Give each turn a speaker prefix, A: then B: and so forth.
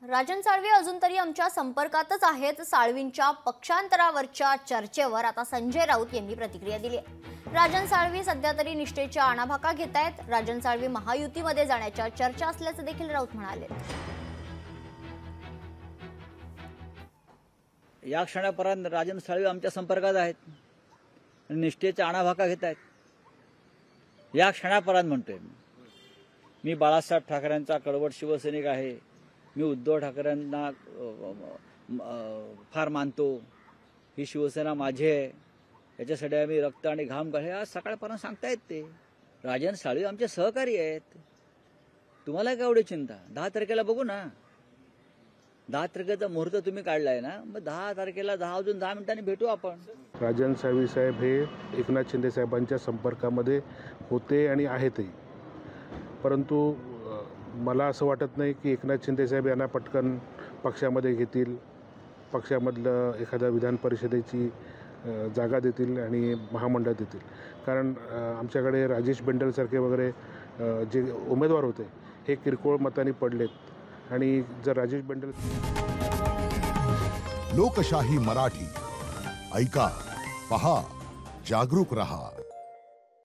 A: राजन साळवी अजून तरी आमच्या संपर्कातच आहेत। साळवींच्या पक्षांतरावरच्या चर्चेवर आता संजय राऊत यांनी प्रतिक्रिया दिली आहे। राजन साळवी सध्या तरी निष्ठेच्या आणाभाका घेत आहेत। राजन साळवी महायुतीमध्ये जाण्याच्या चर्चा असल्याचे देखील राऊत म्हणाले।
B: या क्षणापर्यंत राजन साळवी आमच्या संपर्कात आहेत, निष्ठेच्या आणाभाका घेत आहेत। या क्षणापर्यंत म्हणतोय मी बाळासाहेब ठाकरेंचा कडवट शिवसैनिक आहे। मी उद्धव ठाकरेंना फार मानतो। ही शिवसेना माझी आहे, याच्यासाठी आम्ही रक्त आणि घाम काढले। आज सकाळपर्यंत सांगतायत ते राजन साळवी आमचे सहकारी आहेत। तुम्हाला काय एवढी चिंता? 10 तारखेला बघू ना। 10 तारखेचा मुहूर्त तुम्ही काढलाय ना, मग 10 तारखेला 10 मिनिटांनी भेटू आपण।
C: राजन साळवी साहेब हे एकनाथ शिंदे साहेबांच्या संपर्कामध्ये होते आणि आहेतही, परंतु मला असं वाटत नाही की एकनाथ शिंदे साहेब यांना पटकन पक्षामध्ये घेतील, पक्षामधलं एखाद्या विधान परिषदेची जागा देतील आणि महामंडळ देतील। कारण आमच्याकडे राजेश बेंडलसारखे वगैरे जे उमेदवार होते हे किरकोळ मतांनी पडलेत आणि जर राजेश बेंडल
D: लोकशाही मराठी ऐका, पहा, जागरूक रहा।